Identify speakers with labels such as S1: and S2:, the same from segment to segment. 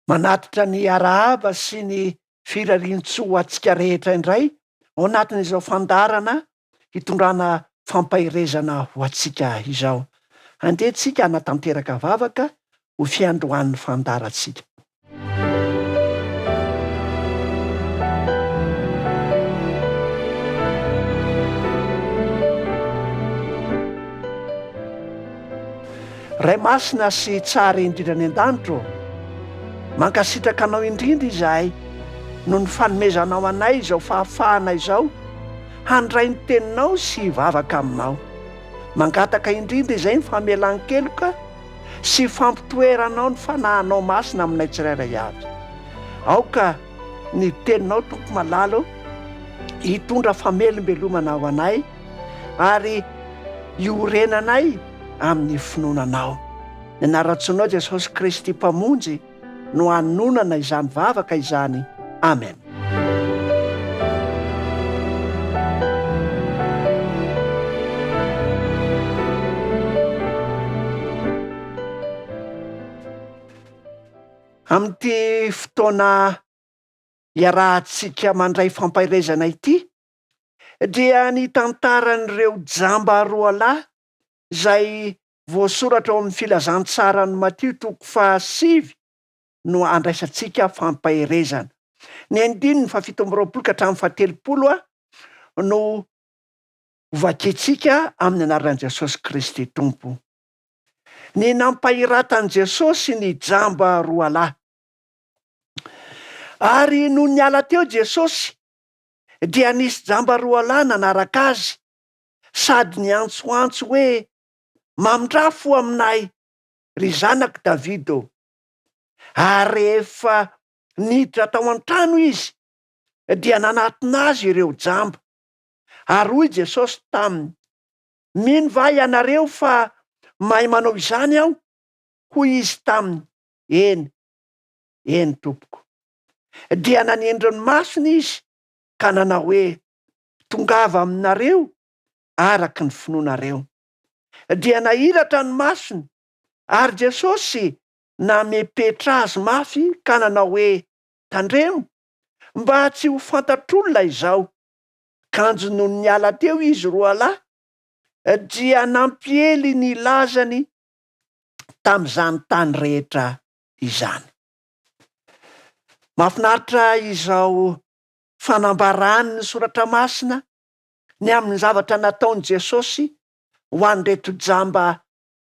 S1: Manatitra ny arahaba sy ny firarian-tso atsika rehetra indray ao anatin'izao fandarana hitondrana fampaherezana ho atsika izao. Andehantsika hanatanteraka vavaka ho fiandroan'ny fandarantsika. Ray masina sy tsara indrindra ny an-danitro, mankasitraka anao indrindra izahay no ny fanomezanao anay izao fahafahana izao handray ny teninao sy vavaka aminao. Mangataka indrindra izay ny famelan-keloka sy fampitoeranao ny fanahinao masina aminay tsirairay avy. Aoka ny teninao tompo malalo hitondra famelombelomana ho anay ary iorenanay amin'ny finoananao. Ny anaran-tsoinao Jesosy Kristy mpamonjy no hanonana izany vavaka izany. Amen. Amin'ity fotoana iarahantsika mandray fampaherezana ity dia ny tantaran'ireo jamba roa lahy izay voasoratra ao amin'ny filazantsara ny Matio 7 no andraisantsika fampaherezana. Ny 7:20 no vakentsika amin'ny anaran'i Jesosy Kristy Tompo. Ny nampahiratani Jesosy ny jamba roa lahy. Ary no niala teo Jesosy dia nisy jamba roa lahy nanaraka azy sady niantsoantso hoe, mamindrafo aminay ry zanak Davido. Ary rehefa niditra tao an-trano izy dia nanatona azy ireo jamba. Ary hoy Jesosy taminy, mino va ianareo fa mahay manao izany aho? Hoy izy taminy, eny tompoko. Dia nanendro ny masony izy ka nanao hoe, tongava aminareo araka ny finoanareo. Dia nahiratra ny masony ary Jesosy namepetra azy mafy ka nanao hoe, tandremo, mba tsy ho fantatr'olona izao. Kanjo no niala teo izy roa lahy dia nampiely ny lazany tamin'izany tany rehetra izany. Mahafinaritra izao fanambarany ny soratra masina ny amin'ny zavatra nataon'i Jesosy ho an'ireto jamba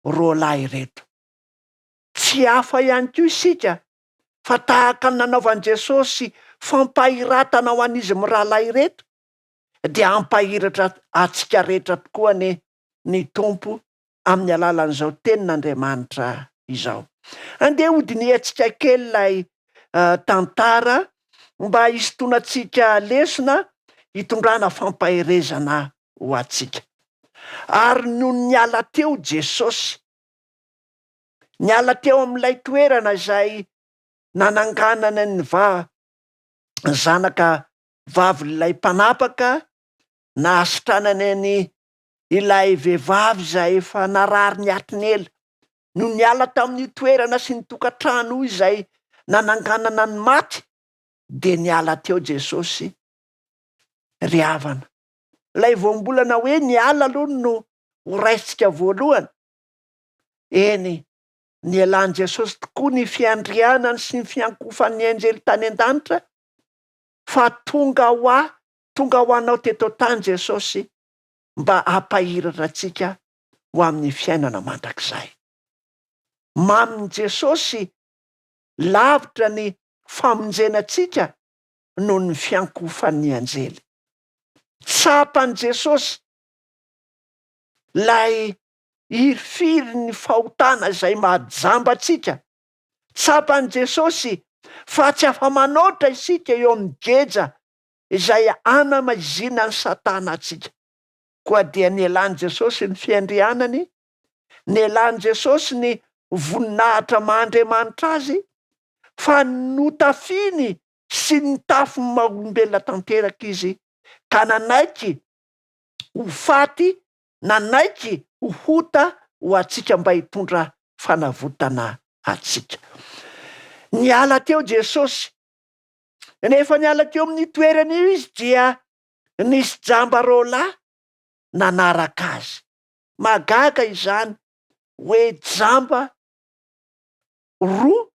S1: roa lahy ireto. Tsy hafa ihany koa isika fa tahaka ny nanaovan'i Jesosy fampahiratana ho an'izy mirahalahy ireto dia hampahiratra atsika rehetra tokoa ny Tompo amin'ny alalan'izao tenin'Andriamanitra izao. Andeha hodiniantsika kely ilay tantara mba hisintonantsika lesona hitondrana fampaherezana ho atsika. Ary no niala teo Jesosy, niala teo amin'ilay toerana izay nananganana ny zanaka vavin'ilay mpanapaka na asitranany ilay vehivavy izay efa narary ny atiny ela. No niala tamin'ny toerana sy ny tokantrano izay nananganana ny maty dia niala teo Jesosy ry havana. Ilay voambolana hoe niala aloha no ho raisitsika voalohany. Eny, nielan'i Jesosy tokoa ny fiandrianany sy ny fiankofan'ny anjely tany an-danitra fa tonga ho anao teto tany Jesosy mba hampahiratra antsika ho amin'ny fiainana mandrakizay. Mamin' Jesosy lavitra ny famonjenantsika noho ny fiankofan'ny anjely. Tsapan'i Jesosy lay hirifiry ny fahotana izay mahajamba antsika. Tsapan'i Jesosy fa tsy afa-manoatra isika eo amin'ny geja izay hanamaizina ny Satana antsika. Koa dia nielan'i Jesosy ny fiandrianany, nielan'i Jesosy ny voninahitra Mahandriamanitra azy fa notafiny sy nitafy maolombelona tanteraka izy ka nanaiky ho faty, nanaiky ho hota ho atsika mba hitondra fanavotana atsika. Niala teo Jesosy, nefa niala teo amin'ny toerana io izy dia nisy jamba roalahy nanaraka azy. Magaga izany hoe jamba roa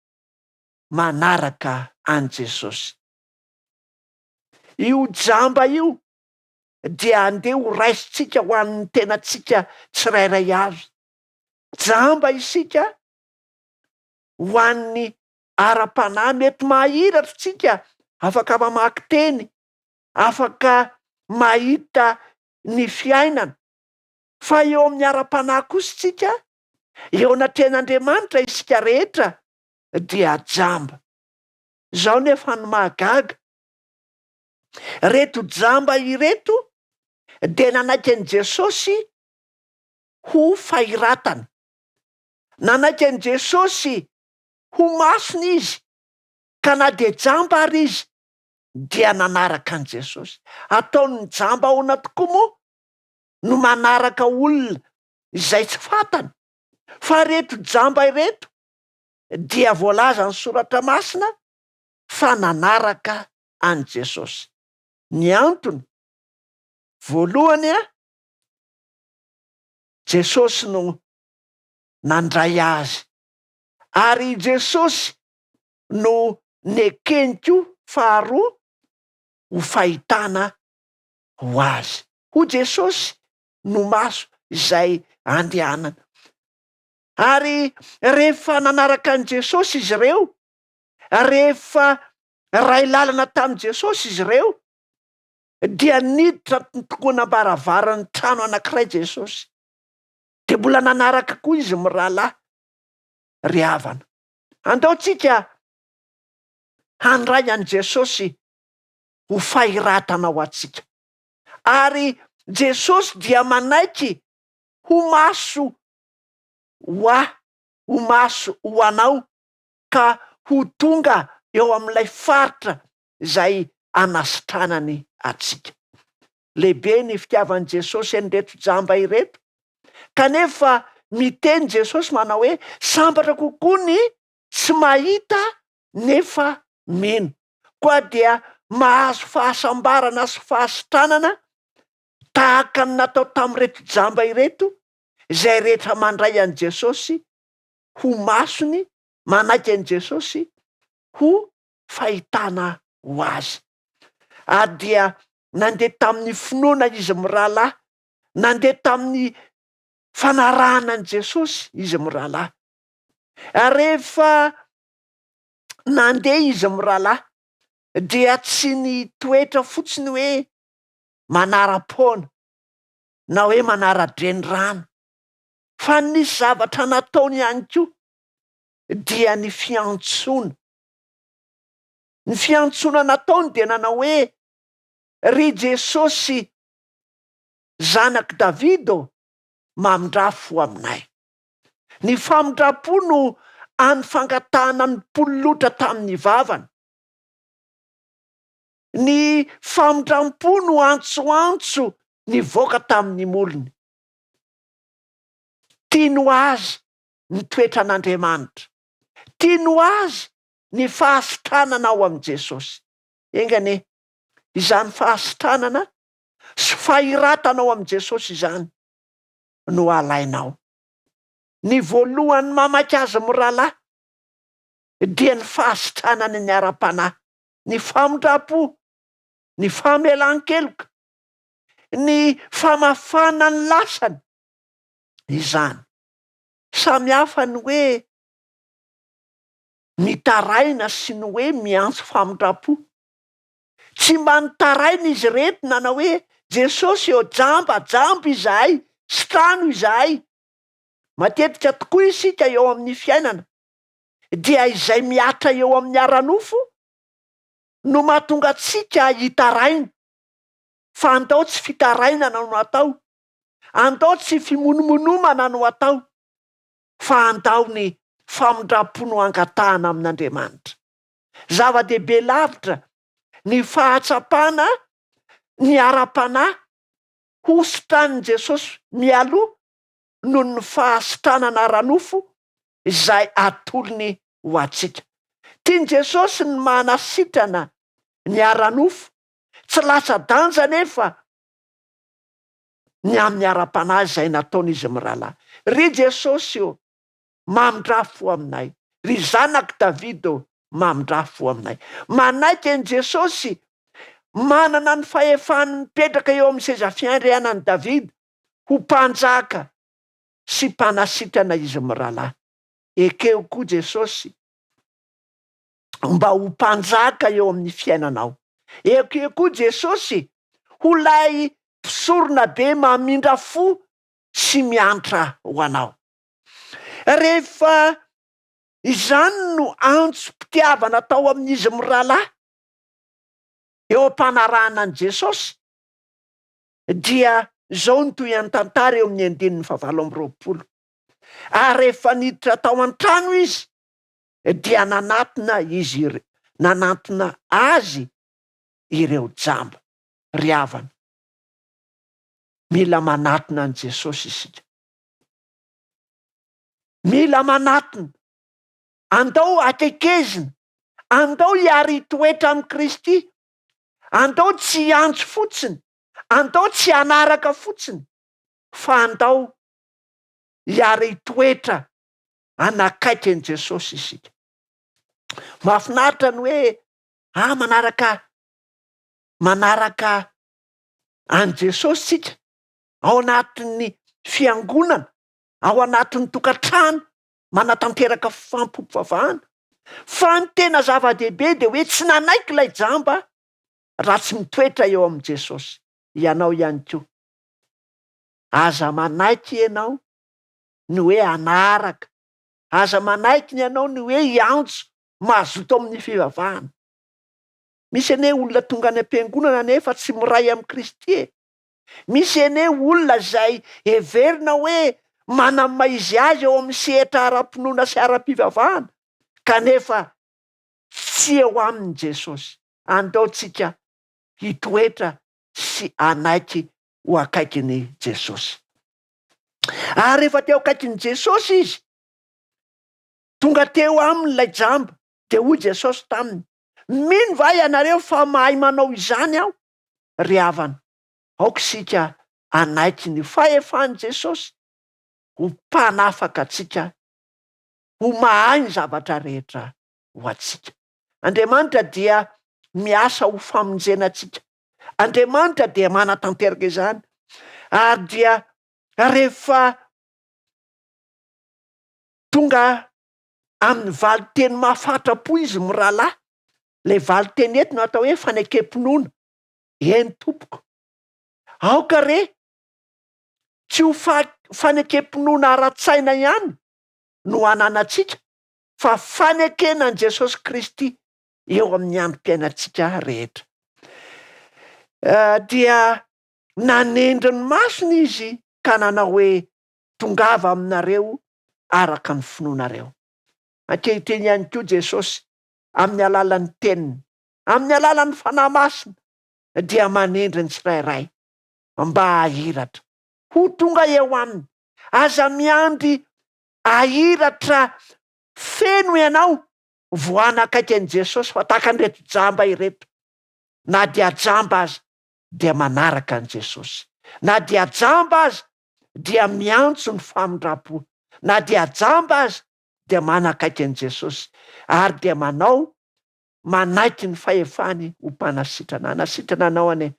S1: manaraka an Jesosy. Io jamba io dia andeha ho raisitsika ho an'ny tenatsika tsirairay avy. Jamba isika ho an'ny ara-panahy, mety mahiratra tsika, afaka mamaky teny, afaka mahita ny fiainana, fa eo amin'ny ara-panahy kosa tsika, eo anatrehan'Andriamanitra isika rehetra dia jamba. Zao nefa ny mahagaga, reto jamba ireto dia nanaiky an'i Jesosy ho fahiratana, nanaiky an'i Jesosy ho masony izy, ka na de jamba ary izy dia nanaraka an'i Jesosy. Ataon'ny jamba ahoana tokoa moa no manaraka olona izay tsy fantany, fa reto jamba ireto dia voalaza ny soratra masina fa nanaraka an'i Jesosy. Ny antony voalohany, Jesosy no nandray azy, ary Jesosy no nekeny koa faharoa ho fahitana ho azy. Ho Jesosy no maso izay andehanana. Ary rehefa nanaraka an'i Jesosy izy ireo, rehefa ray lalana tamin'i Jesosy izy ireo, dia niditra tokonam-baravarany trano anankiray Jesosy. De mbola nanaraka koa izy mirahalahy ry havana. Andaotsika handray an' Jesosy ho fahiratana ho atsika. Ary Jesosy dia manaiky ho maso ho maso ho anao, ka ho tonga eo amin'ilay faritra izay anasitranany atsika. Lehibe ny fitiavan'i Jesosy an'ireto jamba ireto, kanefa miteny Jesosy manao hoe sambatra kokoa ny tsy mahita nefa mino, koa dia mahazo fahasambarana sy fahasitranana tahaka ny natao tamin'ireto jamba ireto, izay rehetra mandray an'i Jesosy ho masony, manaiky an'i Jesosy ho fahitana ho azy. Dia nandeha tamin'ny finoana izy mirahalahy, nandeha tamin'ny fanarahana an'i Jesosy izy mirahalahy. Rehefa nandeha izy mirahalahy dia tsy nitoetra fotsiny hoe manara-poana na hoe manara-drenirano, fa nisy zavatra nataony ihany koa, dia ny fiantsoana. Ny fiantsoana nataony dia nanao hoe ry Jesosy zanak' Davido, mamindra-fo aminay. Ny famindra-po no anfangatahana ny mpololotra tamin'ny vavany. Ny famindram-po no antsoantso nivoaka tamin'ny molony. Tiano azy ny toetra an'Andriamanitra, tiano azy ny fahasitranana ao amin'i Jesosy. Engane, izany fahasitranana sy fahiratana ao amin'i Jesosy izany no alainao. Ny voalohany mamaky azy mirahalahy dia ny fahasitranany ny ara-panahy, ny famindra-po, ny famelan-keloka, ny famafana ny lasany. Izany samy hafa ny hoe mitaraina sy ny hoe miantso famindra-po. Tsy mba nitaraina izy reto nanao hoe Jesosy eo jamba izahay, sitrano izahay. Matetika tokoa isika eo amin'ny fiainana dia izay miatra eo amin'ny ara-nofo no mahatonga antsika hitaraina, fa andao tsy fitarainana no atao, andao tsy fimonomonomana no atao, fa andao ny famindra-po no angatahana amin'Andriamanitra. zava-dehibe lavitra ny fahatsapana ny ara-panahy hositran'i Jesosy mialoha noho ny fahasitranana ara-nofo izay atolony ho atsika. Tiany Jesosy ny manasitrana ny ara-nofo, tsy latsa-danja nefa ny amin'ny ara-panahy izay nataon'izy mirahalahy. Ry Jesosy io mamindra fo aminay, ry zanak' Davida io mamindra fo aminay. Manaiky an' Jesosy manana ny fahefany mipetraka eo amin'ny seza fiandrianan'i Davida ho mpanjaka sy mpanasitrana izy mirahalahy. Ekeo koa Jesosy mba ho mpanjaka eo amin'ny fiainanao. Ekeo koa Jesosy ho lay mpisorona be mamindra fo sy miantra ho anao. Rehefa izany no antso-pitiavana tao amin'izy mirahalahy eo am-panarahana an' Jesosy, dia zao ny toy any tantara eo amin'ny 19:20. Ary rehefa niditra tao an-trano izy dia nanantona azy ireo jamba ry havana. Mila manatona an' Jesosy isika. Mila manatona. Andao akekezina. Andao hiary toetra amin'ny Kristy. Andao tsy antso fotsiny. Andao tsy anaraka fotsiny. Fa andao hiary toetra anakaiky an' Jesosy isika. Mahafinaritra ny hoe manaraka an' Jesosy sika ao anatin'ny fiangonana, ao anatin'ny tokantrano, manatanteraka fampofavahana. Fa ny tena zava-dehibe dia hoe tsy nanaiky ilay jamba raha tsy mitoetra eo amin'i Jesosy. Ianao ihany koa aza manaiky ianao ny hoe anaraka, aza manaiky ny ianao ny hoe hiantso mazoto amin'ny fivavahana. Misy ane olona tonga any am-piangonana nefa tsy miray amin'i Kristy. Misy ane olona izay heverina hoe manamaizy azy eo amin'ny sehatra ara-pinoana sy ara-pivavahana, kanefa tsy eo amin'i Jesosy. Andaontsika hitoetra sy anaiky ho akaikin'i Jesosy. Ary rehefa teo akaikin'i Jesosy izy, tonga teo amin'ilay jamba, dia hoy Jesosy taminy, mino va ianareo fa mahay manao izany aho? Ry havana, aoka sika anaiky ny fahefan'i Jesosy ho mpanafaka atsika, ho mahay ny zavatra rehetra ho atsika. Andriamanitra dia miasa ho famonjena atsika. Andriamanitra dia manatanteraka izany. Ary dia rehefa tonga amin'ny valiteny mahafatra-po izy mirahalahy, lay valiteny eto no atao hoe fanekem-pinoana. Eny tompoko, aoka re tsy ho fanekem-pinoana ara-tsaina ihany no ananantsika, fa fanekenan' Jesosy Kristy eo amin'ny androm-piainantsika rehetra. Dia nanendry ny masony izy ka nanao hoe tongava aminareo araka ny finoanareo. Ankehitriny ihany koa Jesosy amin'ny alalan'ny teniny, amin'ny alalan'ny fanahy masina, dia manendry ny tsirairay mba hahiratra ho tonga eo aminy. Aza miandry ahiratra feno ianao voanakaiky an' Jesosy fa tahaka an'ireto jamba ireto. Na dia jamba aza dia manaraka an' Jesosy. Na dia jamba aza dia miantso ny famindram-po. Na dia jamba aza dia manakaiky an' Jesosy. Ary dia manaiky ny fahefany ho mpanasitrana. Nasitrana anao ane.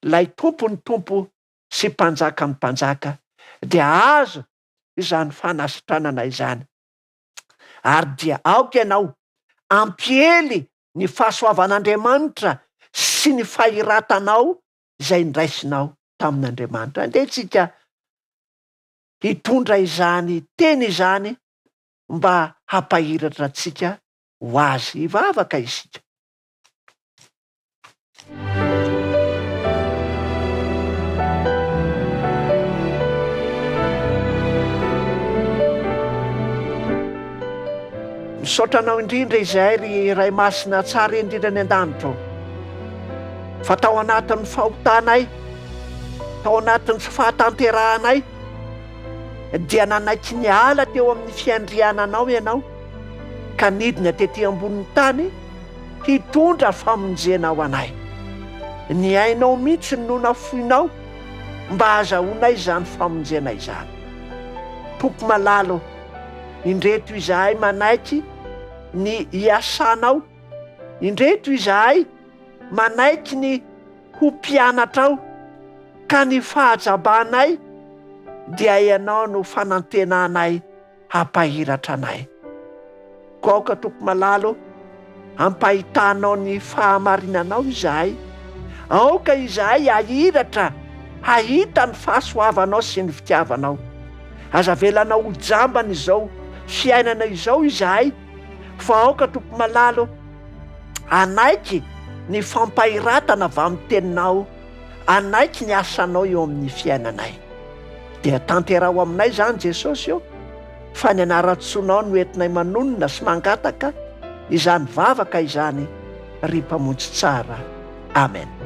S1: Lay tompo ny tompo sy mpanjaka ny mpanjaka dia azo izany fanasitranana izany. Ary dia aoka ianao ampihely ny fahasoavan'Andriamanitra sy ny fahiratanao izay ndraisinao tamin'Andriamanitra. Andehantsika hitondra izany teny izany mba hampahiratra antsika ho azy. Hivavaka isika. misaotranao indrindra izay ry ray masina tsara indrindra ny an-danitra ao, fa tao anatin'ny fahotanay, tao anatin'ny fahatanterahanay dia nanaiky ny ala teo amin'ny fiandriananao ianao, ka nidina tetỳ ambonin'ny tany hitondra famonjenao anay. Ny ainao mihitsy no nafoinao mba azahoanay izany famonjena izany. Tompo malalo, indreto izahay manaiky ny iasanao, indreto izahay manaiky ny ho mpianatrao, ka ny fahajabanay dia ianao no fanantenanay hampahiratra anay. Gaoka tompo malalo, ampahitanao ny fahamarinanao izahay, aoka izahay hahiratra hahita ny fahasoavanao sy ny fitiavanao. Aza velanao ho jambana izao fiainana izao izahay, fa aoka tompo malalo anaiky ny fampahiratana avy amin'ny teninao, anaiky ny asanao eo amin'ny fiainanay. Dia tanterao aminay zany Jesosy eo, fa ny anaran-tsoanao no entinay manonona sy mangataka izany vavaka izany ry mpamonjy tsara. Amen.